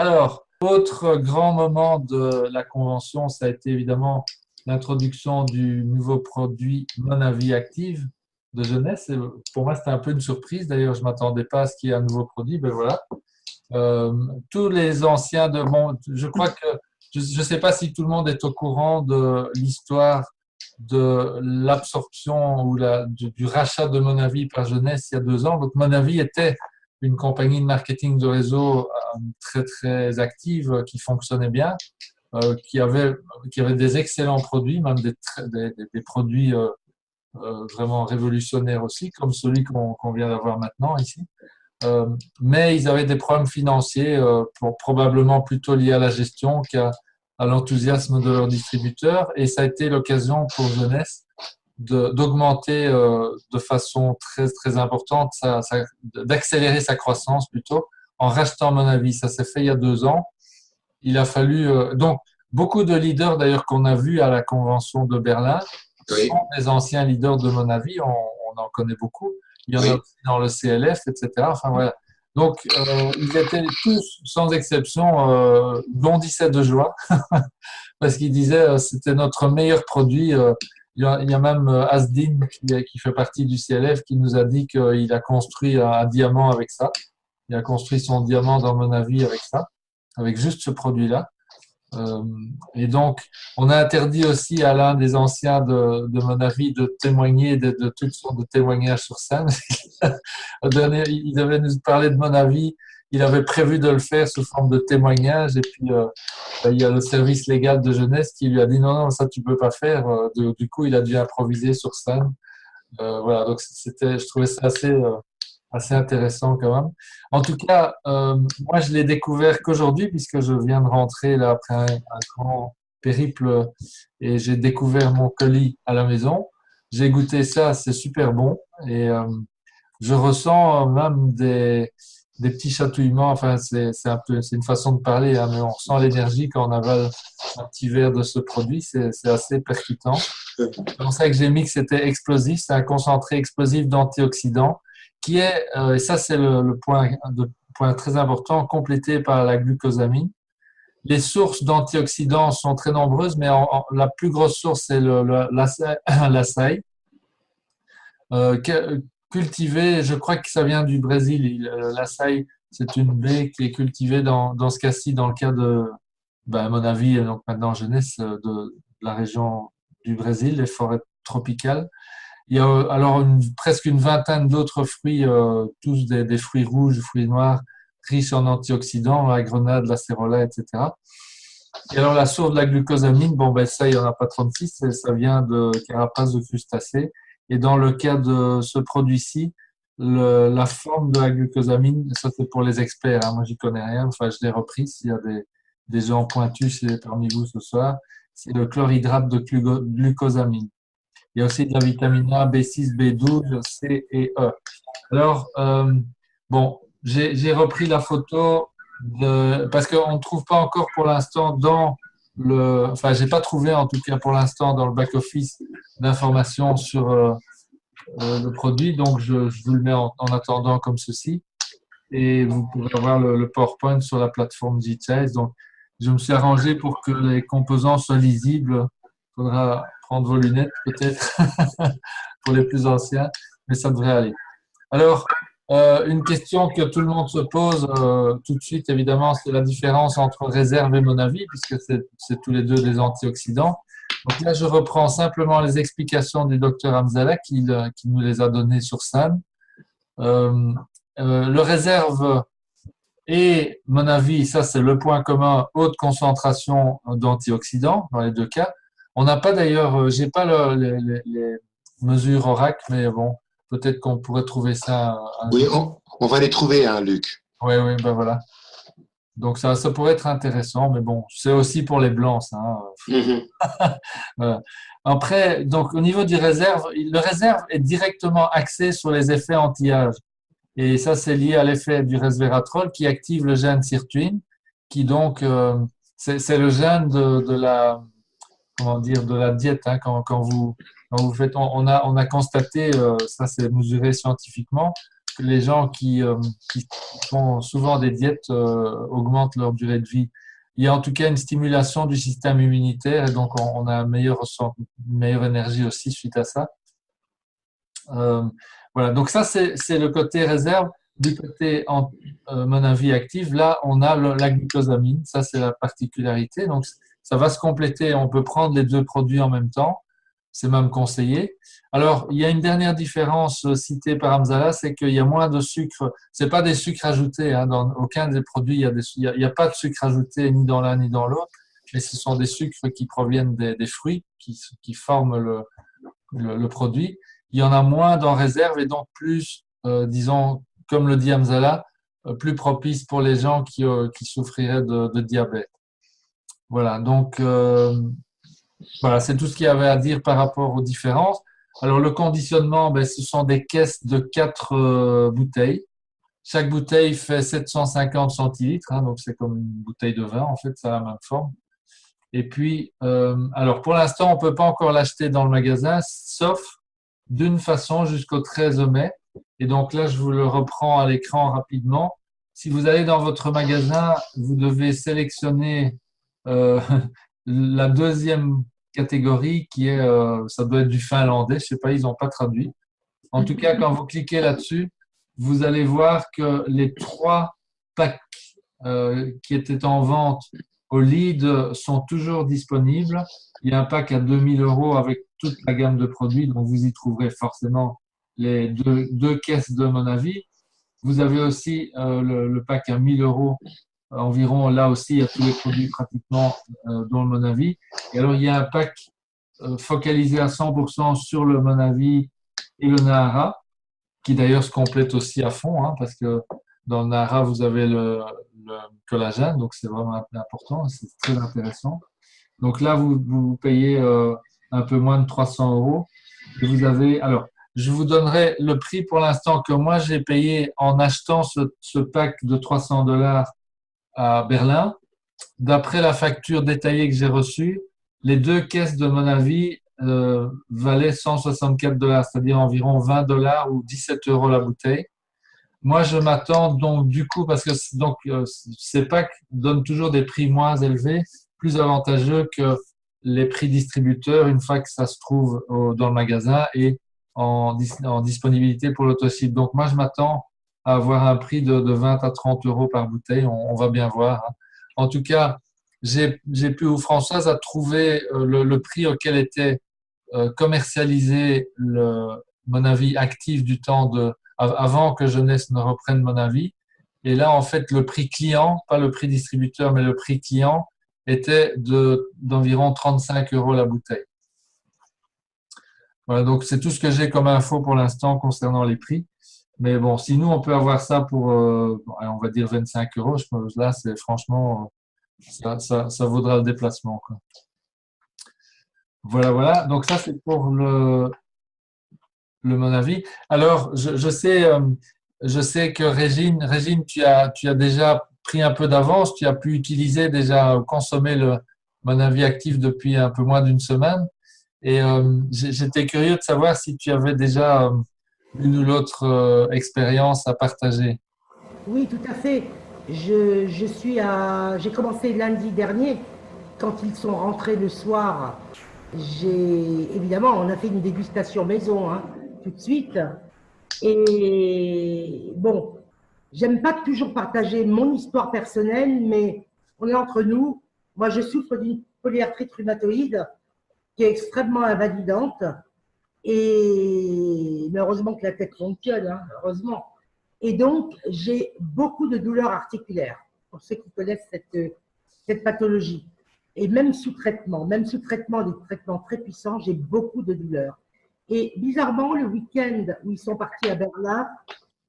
Alors, autre grand moment de la convention, ça a été évidemment l'introduction du nouveau produit Monavi Active de jeunesse. Et pour moi, c'était un peu une surprise. D'ailleurs, je ne m'attendais pas à ce qu'il y ait un nouveau produit. Ben voilà. Tous les anciens de bon, je crois que je ne sais pas si tout le monde est au courant de l'histoire de l'absorption ou du rachat de Monavi par Jeunesse il y a 2 ans. Donc Monavi était une compagnie de marketing de réseau très très active qui fonctionnait bien, qui avait des excellents produits, même des produits vraiment révolutionnaires aussi, comme celui qu'on vient d'avoir maintenant ici. Mais ils avaient des problèmes financiers, probablement plutôt liés à la gestion qu'à l'enthousiasme de leurs distributeurs. Et ça a été l'occasion pour Jeunesse d'augmenter de façon très, très importante, d'accélérer sa croissance plutôt, en rachetant Monavi. Ça s'est fait il y a 2 ans. Il a fallu. Donc, beaucoup de leaders d'ailleurs qu'on a vus à la convention de Berlin Oui, sont des anciens leaders de Monavi. On en connaît beaucoup. Il y en a oui. aussi dans le CLF, etc. Enfin, voilà. Donc, ils étaient tous, sans exception, bondissaient de joie parce qu'ils disaient c'était notre meilleur produit. Il y a même Asdin qui fait partie du CLF qui nous a dit qu'il a construit un diamant avec ça. Il a construit son diamant dans Monavi avec ça, avec juste ce produit-là. Euh, et donc, on a interdit aussi à l'un des anciens de Monavi de témoigner de toutes sortes de témoignages sur scène. Il devait nous parler de Monavi. Il avait prévu de le faire sous forme de témoignage. Et puis, il y a le service légal de jeunesse qui lui a dit non, non, ça tu peux pas faire. Du coup, il a dû improviser sur scène. Voilà, donc je trouvais ça assez intéressant quand même. En tout cas, moi, je l'ai découvert qu'aujourd'hui, puisque je viens de rentrer là après un grand périple et j'ai découvert mon colis à la maison. J'ai goûté ça, c'est super bon et je ressens même des petits chatouillements. Enfin, c'est une façon de parler, hein, mais on ressent l'énergie quand on avale un petit verre de ce produit. C'est assez percutant. C'est pour ça que j'ai mis que c'était explosif. C'est un concentré explosif d'antioxydants qui est, et ça c'est le point très important, complété par la glucosamine. Les sources d'antioxydants sont très nombreuses, mais la plus grosse source c'est l'açaï, cultivé, je crois que ça vient du Brésil. L'açaï, c'est une baie qui est cultivée dans ce cas-ci, dans le cas de, ben, à mon avis, donc maintenant jeunesse de la région du Brésil, les forêts tropicales. Il y a alors presque une vingtaine d'autres fruits, tous des fruits rouges, fruits noirs, riches en antioxydants, la grenade, l'acérola, etc. Et alors la source de la glucosamine, bon ben ça, il n'y en a pas 36, ça vient de carapaces de crustacés. Et dans le cas de ce produit-ci, la forme de la glucosamine, ça c'est pour les experts, hein, moi j'y connais rien, enfin je l'ai repris s'il y a des gens pointus parmi vous ce soir, c'est le chlorhydrate de glucosamine. Il y a aussi de la vitamine A, B6, B12, C et E. Alors, bon, j'ai repris la photo parce qu'on ne trouve pas encore pour l'instant enfin, j'ai pas trouvé en tout cas pour l'instant dans le back-office d'informations sur le produit, donc je vous le mets en attendant comme ceci. Et vous pourrez avoir le PowerPoint sur la plateforme GTS. Donc, je me suis arrangé pour que les composants soient lisibles. Il faudra prendre vos lunettes peut-être pour les plus anciens, mais ça devrait aller. Alors, une question que tout le monde se pose tout de suite, évidemment, c'est la différence entre réserve et Monavi, puisque c'est tous les deux des antioxydants. Donc là, je reprends simplement les explications du docteur Hamzala qui nous les a données sur scène. Euh, le réserve et Monavi, ça c'est le point commun, haute concentration d'antioxydants dans les deux cas. On n'a pas d'ailleurs, j'ai pas les mesures Oracle, mais bon, peut-être qu'on pourrait trouver ça un Oui, jour. on va les trouver, hein, Luc. Oui, oui, ben voilà. Donc ça pourrait être intéressant, mais bon, c'est aussi pour les blancs, ça, hein. Mhm. Voilà. Après, donc au niveau du réserve, le réserve est directement axé sur les effets anti-âge. Et ça, c'est lié à l'effet du resveratrol qui active le gène sirtuine, qui donc, c'est le gène de la, comment dire, de la diète. Hein, quand vous faites, on a constaté, ça c'est mesuré scientifiquement, les gens qui font souvent des diètes augmentent leur durée de vie. Il y a en tout cas une stimulation du système immunitaire et donc on a une meilleure énergie aussi suite à ça. Voilà, donc ça c'est le côté réserve. Du côté, mon avis, actif, là on a la glucosamine, ça c'est la particularité. Donc ça va se compléter, on peut prendre les deux produits en même temps, c'est même conseillé. Alors il y a une dernière différence citée par Hamzala, c'est qu'il y a moins de sucre, c'est pas des sucres ajoutés, hein, dans aucun des produits il y a pas de sucre ajouté ni dans l'un ni dans l'autre, mais ce sont des sucres qui proviennent des fruits qui forment le produit. Il y en a moins dans réserve et donc plus, disons, comme le dit Hamzala, plus propice pour les gens qui souffriraient de diabète. Voilà, donc voilà, c'est tout ce qu'il y avait à dire par rapport aux différences. Alors le conditionnement, ben, ce sont des caisses de 4 bouteilles. Chaque bouteille fait 750 centilitres, hein, donc c'est comme une bouteille de vin, en fait, ça a la même forme. Et puis, alors pour l'instant, on ne peut pas encore l'acheter dans le magasin, sauf d'une façon jusqu'au 13 mai. Et donc là, je vous le reprends à l'écran rapidement. Si vous allez dans votre magasin, vous devez sélectionner la deuxième catégorie qui est, ça doit être du finlandais, je ne sais pas, ils n'ont pas traduit. En tout cas, quand vous cliquez là-dessus, vous allez voir que les 3 packs qui étaient en vente au lead sont toujours disponibles. Il y a un pack à 2000 € avec toute la gamme de produits, donc vous y trouverez forcément les deux caisses de mon avis. Vous avez aussi le pack à 1000 € environ. Là aussi, il y a tous les produits pratiquement dont le mon avis. Et alors, il y a un pack focalisé à 100% sur le mon avis et le Nahara, qui d'ailleurs se complète aussi à fond, hein, parce que dans le Nahara, vous avez le collagène, donc c'est vraiment important, c'est très intéressant. Donc là, vous payez un peu moins de 300 € et vous avez, alors, je vous donnerai le prix pour l'instant que moi j'ai payé en achetant ce pack de 300 $ à Berlin. D'après la facture détaillée que j'ai reçue, les 2 caisses de mon avis valaient 164 $, c'est-à-dire environ 20 $ ou 17 € la bouteille. Moi, je m'attends donc du coup, parce que donc, ces packs donnent toujours des prix moins élevés, plus avantageux que les prix distributeurs une fois que ça se trouve dans le magasin et en disponibilité pour l'autosite. Donc moi, je m'attends à avoir un prix de 20 à 30 € par bouteille. On va bien voir, hein. En tout cas, j'ai pu, ou Françoise a trouvé le prix auquel était commercialisé mon avis actif du temps avant que Jeunesse ne reprenne mon avis. Et là, en fait, le prix client, pas le prix distributeur, mais le prix client était d'environ 35 € la bouteille. Voilà, donc c'est tout ce que j'ai comme info pour l'instant concernant les prix. Mais bon, si nous, on peut avoir ça pour, on va dire 25 €, là, c'est franchement, ça vaudra le déplacement, quoi. Voilà, voilà. Donc ça, c'est pour mon avis. Alors, je sais que Régine, tu as déjà pris un peu d'avance, tu as pu utiliser déjà, consommer mon avis actif depuis un peu moins d'une semaine. Et j'étais curieux de savoir si tu avais déjà une ou l'autre expérience à partager. Oui, tout à fait. J'ai commencé lundi dernier. Quand ils sont rentrés le soir, évidemment, on a fait une dégustation maison, hein, tout de suite. Et bon, j'aime pas toujours partager mon histoire personnelle, mais on est entre nous. Moi, je souffre d'une polyarthrite rhumatoïde qui est extrêmement invalidante. Mais heureusement que la tête fonctionne, hein, heureusement. Et donc, j'ai beaucoup de douleurs articulaires, pour ceux qui connaissent cette pathologie. Et même sous traitement, des traitements très puissants, j'ai beaucoup de douleurs. Et bizarrement, le week-end où ils sont partis à Berlin,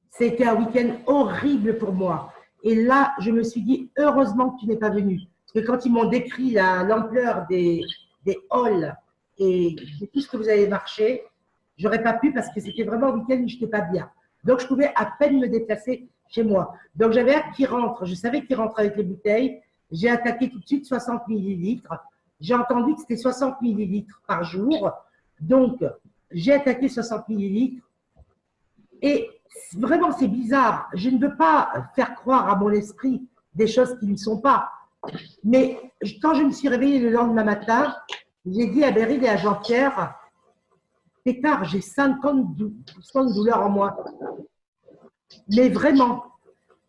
c'était un week-end horrible pour moi. Et là, je me suis dit, heureusement que tu n'es pas venu. Parce que quand ils m'ont décrit l'ampleur des halls et de tout ce que vous avez marché, j'aurais pas pu parce que c'était vraiment un week-end où je n'étais pas bien. Donc, je pouvais à peine me déplacer chez moi. Donc, j'avais hâte qu'il rentre. Je savais qu'il rentrait avec les bouteilles. J'ai attaqué tout de suite 60 millilitres. J'ai entendu que c'était 60 millilitres par jour. Donc, j'ai attaqué 60 millilitres. Et Vraiment, c'est bizarre. Je ne veux pas faire croire à mon esprit des choses qui ne sont pas. Mais quand je me suis réveillée le lendemain matin, j'ai dit à Beryl et à Jean-Pierre, Pétard, j'ai 50% de douleur en moi. Mais vraiment.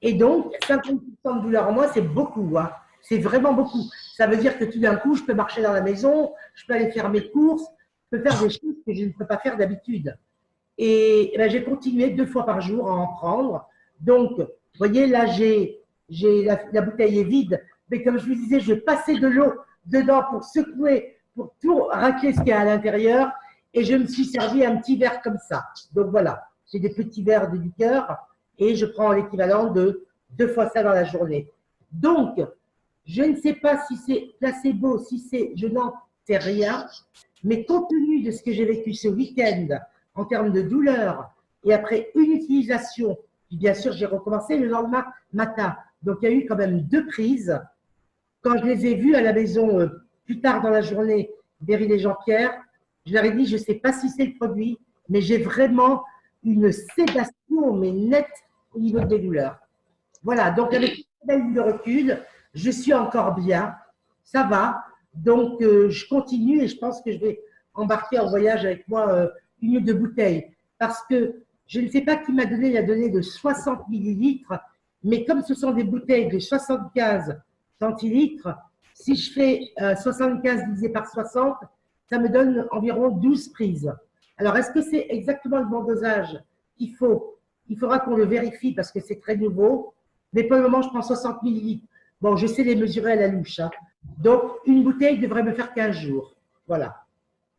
Et donc, 50% de douleur en moi, c'est beaucoup. Hein. C'est vraiment beaucoup. Ça veut dire que tout d'un coup, je peux marcher dans la maison, je peux aller faire mes courses, je peux faire des choses que je ne peux pas faire d'habitude. Et ben, j'ai continué 2 fois par jour à en prendre. Donc, vous voyez, là, la bouteille est vide. Mais comme je vous disais, je passais de l'eau dedans pour secouer, pour tout racler ce qu'il y a à l'intérieur. Et je me suis servi un petit verre comme ça. Donc voilà, j'ai des petits verres de liqueur et je prends l'équivalent de 2 fois ça dans la journée. Donc, je ne sais pas si c'est placebo, si c'est, je n'en sais rien. Mais compte tenu de ce que j'ai vécu ce week-end, en termes de douleur, et après une utilisation, puis bien sûr, j'ai recommencé le lendemain matin. Donc, il y a eu quand même 2 prises. Quand je les ai vues à la maison plus tard dans la journée, Beryl et Jean-Pierre, je leur ai dit, je ne sais pas si c'est le produit, mais j'ai vraiment une sédation, mais nette au niveau des douleurs. Voilà, donc avec une de recul, je suis encore bien, ça va. Donc, je continue et je pense que je vais embarquer en voyage avec moi une ou 2 bouteilles. Parce que je ne sais pas qui m'a donné la donnée de 60 millilitres, mais comme ce sont des bouteilles de 75 centilitres, si je fais 75 divisé par 60, ça me donne environ 12 prises. Alors, est-ce que c'est exactement le bon dosage qu'il faut? Il faudra qu'on le vérifie parce que c'est très nouveau. Mais pour le moment, je prends 60 millilitres. Bon, je sais les mesurer à la louche. Hein. Donc, une bouteille devrait me faire 15 jours. Voilà,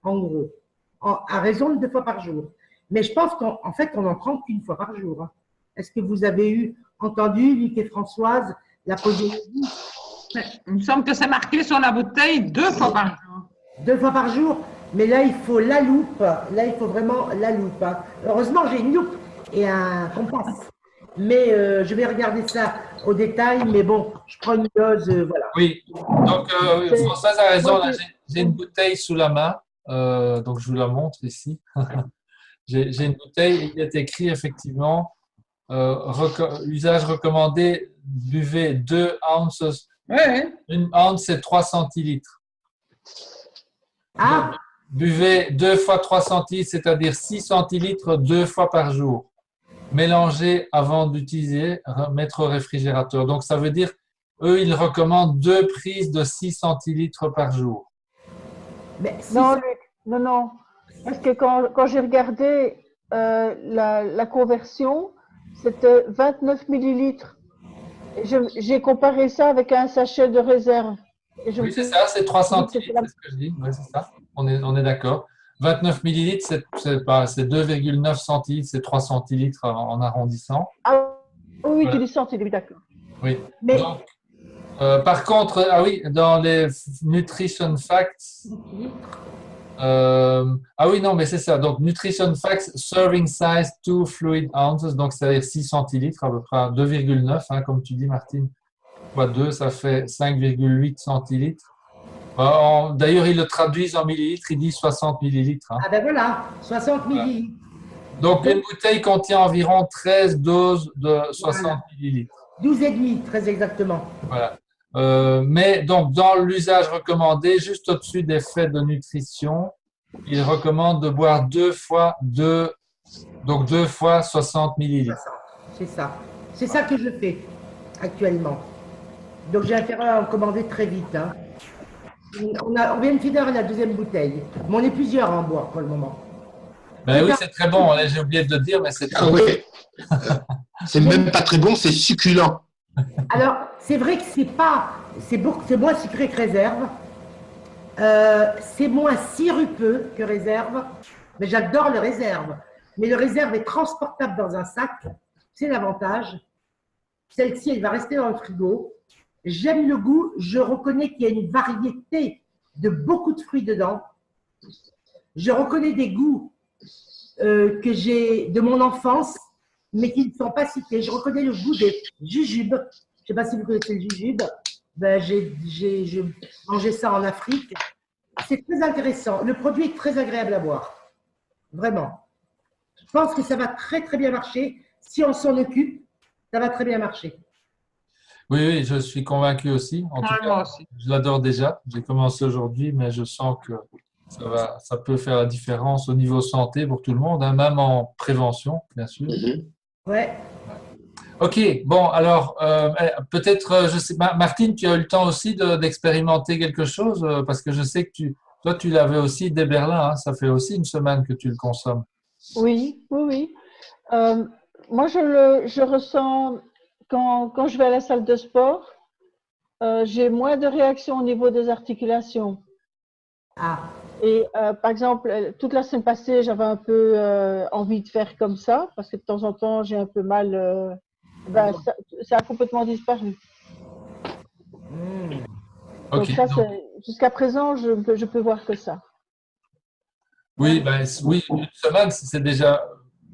en gros. À raison de 2 fois par jour. Mais je pense qu'en fait, on n'en prend qu'une fois par jour. Hein. Est-ce que vous avez entendu, Luc et Françoise, la posologie? Il me semble que c'est marqué sur la bouteille 2 fois par jour. 2 fois par jour, mais là, il faut la loupe. Là, il faut vraiment la loupe. Hein. Heureusement, j'ai une loupe et un compas. Mais je vais regarder ça au détail. Mais bon, je prends une dose, voilà. Oui, donc Françoise a raison. Là, j'ai une bouteille sous la main. Donc, je vous la montre ici. J'ai une bouteille. Il est écrit effectivement usage recommandé, buvez 2 ounces. Oui. 1 ounce, c'est 3 centilitres. Ah, Buvez 2 fois 3 centilitres, c'est-à-dire 6 centilitres 2 fois par jour. Mélangez avant d'utiliser, mettre au réfrigérateur. Donc, ça veut dire, eux, ils recommandent 2 prises de 6 centilitres par jour. mais si Non, ça- Luc, non. Parce que quand j'ai regardé la conversion, c'était 29 millilitres. Et j'ai comparé ça avec un sachet de réserve. Et je me Oui, c'est suis ça, c'est 3 dit que centilitres, c'est ce que je dis. Oui, c'est ça. On est d'accord. 29 millilitres, c'est 2,9 centilitres, c'est 3 centilitres en arrondissant. Ah oui, Voilà. tu dis centilitres, d'accord. Oui. Mais- Donc, par contre, ah oui, dans les Nutrition Facts, ah oui, non, mais c'est ça. Donc, Nutrition Facts, serving size 2 fluid ounces, donc c'est-à-dire 6 centilitres, à peu près 2,9, hein, comme tu dis, Martine. Fois 2, ça fait 5,8 centilitres. D'ailleurs, ils le traduisent en millilitres, ils disent 60 millilitres. Hein. Ah ben voilà, 60 millilitres. Donc, une bouteille contient environ 13 doses de 60 millilitres. 12,5, très exactement. Voilà. Mais donc, dans l'usage recommandé, juste au-dessus des faits de nutrition, il recommande de boire 2 fois 60 millilitres. C'est ça. C'est ça que je fais actuellement. Donc j'ai intérêt à en commander très vite. Hein. On vient de finir la 2e bouteille. Mais on est plusieurs à en boire pour le moment. Ben oui, c'est très bon. J'ai oublié de le dire, mais c'est très Ah bon. ouais. C'est même pas très bon, c'est succulent. Alors, c'est vrai que c'est moins sucré que réserve. C'est moins sirupeux que réserve. Mais j'adore le réserve. Mais le réserve est transportable dans un sac. C'est l'avantage. Celle-ci, elle va rester dans le frigo. J'aime le goût. Je reconnais qu'il y a une variété de beaucoup de fruits dedans. Je reconnais des goûts que j'ai de mon enfance, mais qui ne sont pas cités. Je reconnais le goût des jujubes. Je ne sais pas si vous connaissez le jujube. Ben, je mangeais ça en Afrique. C'est très intéressant. Le produit est très agréable à boire. Vraiment. Je pense que ça va très, très bien marcher. si on s'en occupe, ça va très bien marcher. Oui, oui, je suis convaincu aussi. En tout Ouais, cas, moi aussi. je l'adore déjà. J'ai commencé aujourd'hui, mais je sens que ça peut faire la différence au niveau santé pour tout le monde, hein, même en prévention, bien sûr. Mhm. Ouais. Ok, bon, alors peut-être, je sais, Martine, tu as eu le temps aussi d'expérimenter quelque chose parce que je sais que toi, tu l'avais aussi dès Berlin, hein, ça fait aussi une semaine que tu le consommes. Oui, oui, oui. Moi, je ressens quand je vais à la salle de sport, j'ai moins de réactions au niveau des articulations. Ah, Et par exemple, toute la semaine passée, j'avais un peu envie de faire comme ça, parce que de temps en temps, j'ai un peu mal. Ben, ça a complètement disparu. Donc Ok, ça, donc, jusqu'à présent, je peux voir que ça. oui, ben, oui, une semaine, c'est déjà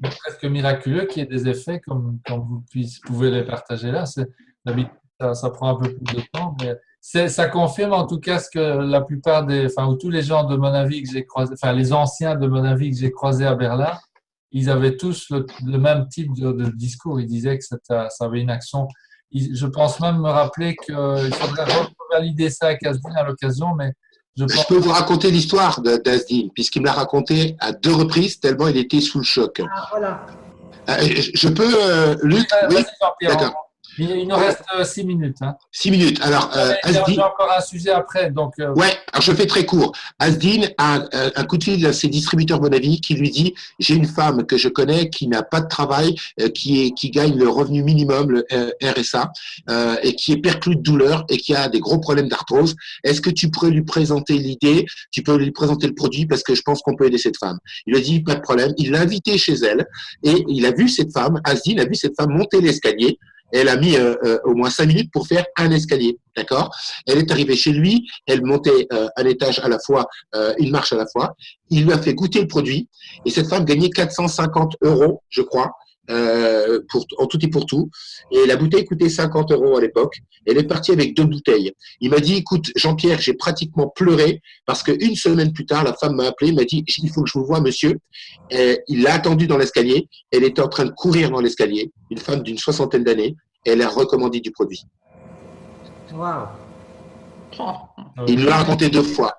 presque miraculeux qu'il y ait des effets comme vous pouvez les partager là. D'habitude, ça prend un peu plus de temps, mais ça confirme en tout cas ce que la plupart ou tous les gens de mon avis que j'ai croisés, enfin les anciens de mon avis que j'ai croisés à Berlin, ils avaient tous le même type de discours. Ils disaient que ça avait une action. Je pense même me rappeler qu'il faudrait revalider ça à Casdin à l'occasion, mais je Je pense. peux vous raconter l'histoire d'Asdin, puisqu'il me l'a raconté à 2 reprises, tellement il était sous le choc. ah, voilà. Je peux, Luc? Oui, Vas-y, Jean-Pierre, d'accord. il nous reste 6 minutes. Hein. 6 minutes. Alors, J'ai Asdin, encore un sujet après, donc ouais, alors je fais très court. Asdin a un coup de fil à ses distributeurs Bonavi qui lui dit: j'ai une femme que je connais qui n'a pas de travail, qui gagne le revenu minimum, le RSA, et qui est perclue de douleur et qui a des gros problèmes d'arthrose. Est-ce que tu pourrais lui présenter l'idée? Tu peux lui présenter le produit parce que je pense qu'on peut aider cette femme. Il lui a dit: pas de problème. Il l'a invitée chez elle et il a vu cette femme, Asdin a vu cette femme monter l'escalier. Elle a mis au moins 5 minutes pour faire un escalier, d'accord? Elle est arrivée chez lui, elle montait un étage à la fois, une marche à la fois. Il lui a fait goûter le produit et cette femme gagnait 450 €, je crois, en tout et pour tout. Et la bouteille coûtait 50 € à l'époque. Elle est partie avec 2 bouteilles. Il m'a dit: écoute, Jean-Pierre, j'ai pratiquement pleuré parce qu'une semaine plus tard, la femme m'a appelé, m'a dit: il faut que je vous voie, monsieur. Il l'a attendue dans l'escalier. Elle était en train de courir dans l'escalier. Une femme d'une 60aine d'années. Elle a recommandé du produit. Waouh. Oh. Il me l'a raconté 2 fois.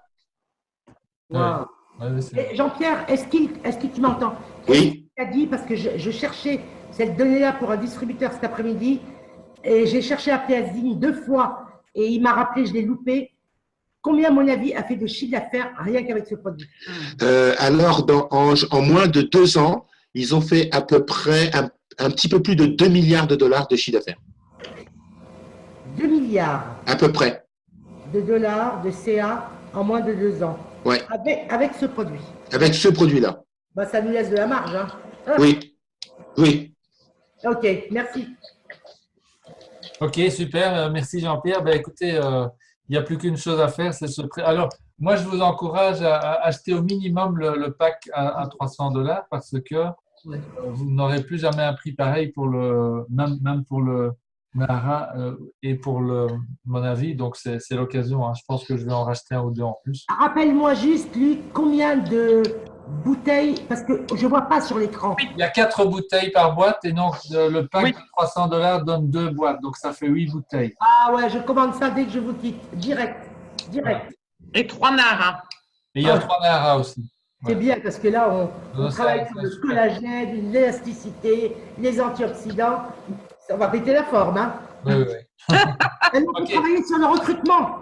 Waouh. Ouais, Et Jean-Pierre, est-ce que tu m'entends? Oui. Tu as dit, parce que je cherchais cette donnée-là pour un distributeur cet après-midi, et j'ai cherché à appeler Asdin 2 fois, et il m'a rappelé, je l'ai loupé. Combien, à mon avis, a fait de chiffre d'affaires rien qu'avec ce produit? Alors, en moins de 2 ans, ils ont fait à peu près un petit peu plus de 2 milliards de dollars de chiffre d'affaires. 2 milliards À peu près. de dollars de CA en moins de 2 ans. Ouais. Avec ce produit. Avec ce produit-là. Bah, ça nous laisse de la marge. Hein. Oui. Oui. Ok, merci. Ok, super. Merci Jean-Pierre. Ben, écoutez, il n'y a plus qu'une chose à faire, c'est se prêter. Alors, moi, je vous encourage à acheter au minimum le pack à 300 $ parce que vous n'aurez plus jamais un prix pareil pour même pour le Mahara et pour mon avis. Donc, c'est l'occasion. Hein. Je pense que je vais en racheter un ou deux en plus. Rappelle-moi juste, lui, combien de bouteilles, parce que je ne vois pas sur l'écran. Il y a 4 bouteilles par boîte et donc le pack de 300 $ donne 2 boîtes. Donc, ça fait 8 bouteilles. Ah ouais, je commande ça dès que je vous quitte. Direct. Direct. Et 3 Nara. Et il y a 3 Mahara aussi. C'est bien parce que là, on travaille sur le super. collagène, l'élasticité, les antioxydants. On va péter la forme. Hein. Oui, oui, oui. Et nous, on Ok. travaille sur le recrutement.